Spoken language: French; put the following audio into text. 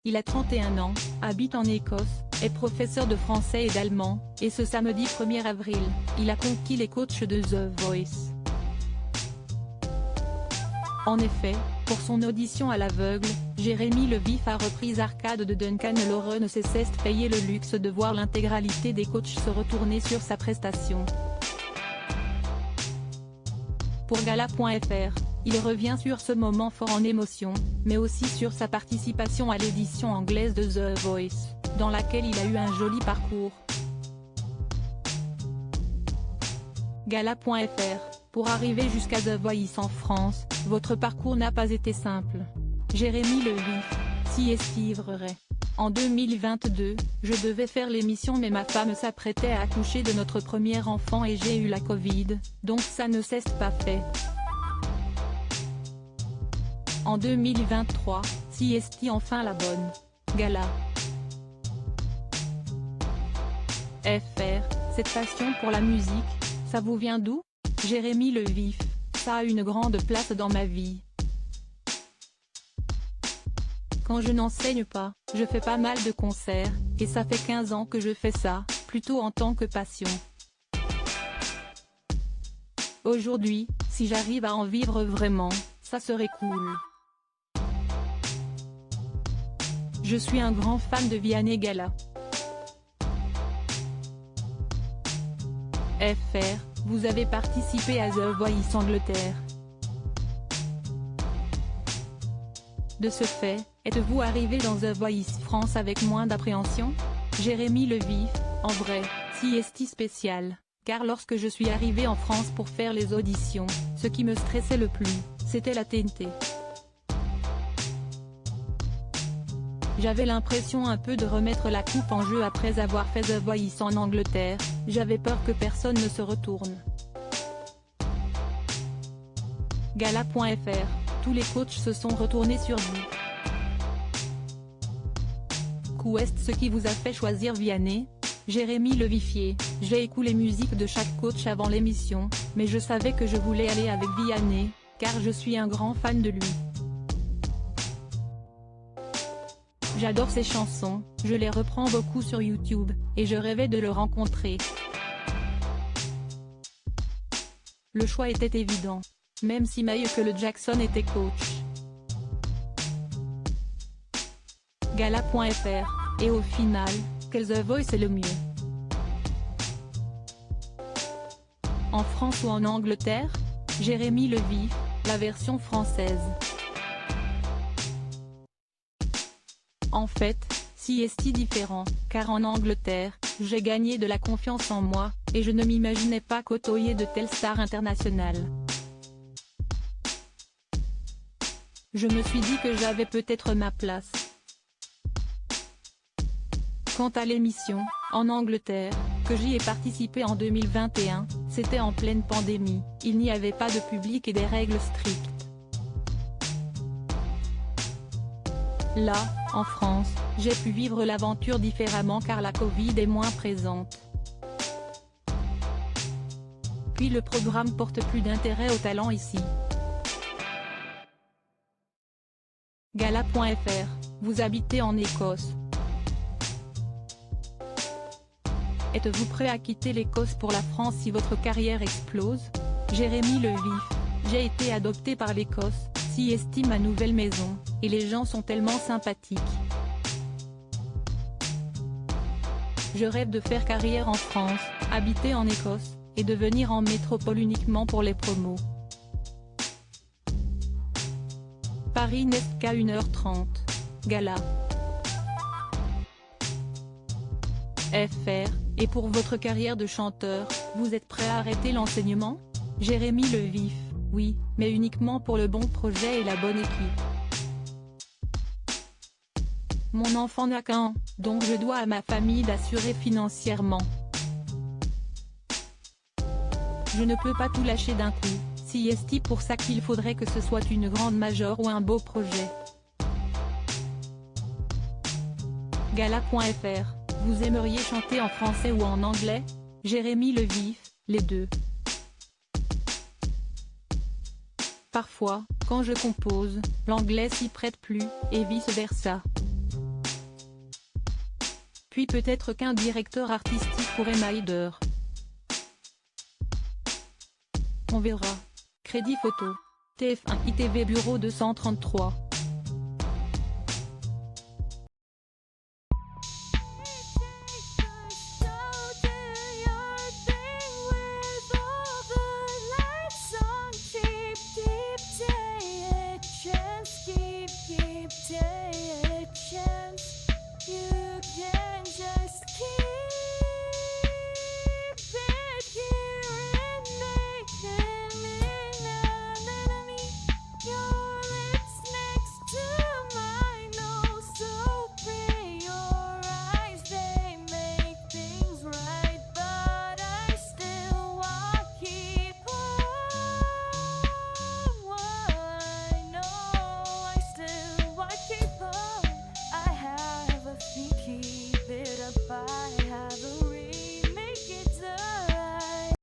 Il a 31 ans, habite en Écosse, est professeur de français et d'allemand, et ce samedi 1er avril, il a conquis les coachs de The Voice. En effet, pour son audition à l'aveugle, Jérémy Le Vif a repris Arcade de Duncan Lawrence ne s'est payé le luxe de voir l'intégralité des coachs se retourner sur sa prestation. Pour Gala.fr, il revient sur ce moment fort en émotion, mais aussi sur sa participation à l'édition anglaise de The Voice, dans laquelle il a eu un joli parcours. Gala.fr, pour arriver jusqu'à The Voice en France, votre parcours n'a pas été simple. Jérémy Le Vif, si est-il. En 2022, je devais faire l'émission mais ma femme s'apprêtait à accoucher de notre premier enfant et j'ai eu la Covid, donc ça ne s'est pas fait. En 2023, si est-il enfin la bonne. Gala. FR, cette passion pour la musique, ça vous vient d'où? Jérémy Le Vif, ça a une grande place dans ma vie. Quand je n'enseigne pas, je fais pas mal de concerts, et ça fait 15 ans que je fais ça, plutôt en tant que passion. Aujourd'hui, si j'arrive à en vivre vraiment, ça serait cool. Je suis un grand fan de Vianney Gala. FR, vous avez participé à The Voice Angleterre. De ce fait, êtes-vous arrivé dans The Voice France avec moins d'appréhension? Jérémy Le Vif, en vrai, si est-il spécial, car lorsque je suis arrivé en France pour faire les auditions, ce qui me stressait le plus, c'était la TNT. J'avais l'impression un peu de remettre la coupe en jeu après avoir fait The Voice en Angleterre, j'avais peur que personne ne se retourne. Gala.fr, tous les coachs se sont retournés sur vous. Qu'est ce qui vous a fait choisir Vianney? Jérémy Le Vifier, j'ai écouté les musiques de chaque coach avant l'émission, mais je savais que je voulais aller avec Vianney, car je suis un grand fan de lui. J'adore ses chansons, je les reprends beaucoup sur YouTube, et je rêvais de le rencontrer. Le choix était évident, même si Michael Jackson était coach. Gala.fr, et au final, quel The Voice est le mieux? En France ou en Angleterre? Jérémy Le Vif, la version française. En fait, si est-il différent, car en Angleterre, j'ai gagné de la confiance en moi, et je ne m'imaginais pas côtoyer de telles stars internationales. Je me suis dit que j'avais peut-être ma place. Quant à l'émission, en Angleterre, que j'y ai participé en 2021, c'était en pleine pandémie, il n'y avait pas de public et des règles strictes. Là, en France, j'ai pu vivre l'aventure différemment car la Covid est moins présente. Puis le programme porte plus d'intérêt au talent ici. Gala.fr, vous habitez en Écosse. Êtes-vous prêt à quitter l'Écosse pour la France si votre carrière explose? Jérémy Le Vif, j'ai été adopté par l'Écosse, si est-il ma nouvelle maison, et les gens sont tellement sympathiques. Je rêve de faire carrière en France, habiter en Écosse, et de venir en métropole uniquement pour les promos. Paris n'est qu'à 1h30. Gala. FR, et pour votre carrière de chanteur, vous êtes prêt à arrêter l'enseignement? Jérémy Le Vif, oui, mais uniquement pour le bon projet et la bonne équipe. Mon enfant n'a qu'un an, donc je dois à ma famille d'assurer financièrement. Je ne peux pas tout lâcher d'un coup, si est-il pour ça qu'il faudrait que ce soit une grande major ou un beau projet. Gala.fr, vous aimeriez chanter en français ou en anglais? Jérémy Le Vif, les deux. Parfois, quand je compose, l'anglais s'y prête plus, et vice-versa. Puis peut-être qu'un directeur artistique pourrait m'aider. On verra. Crédit photo. TF1 ITV Bureau 233. Keep it apart.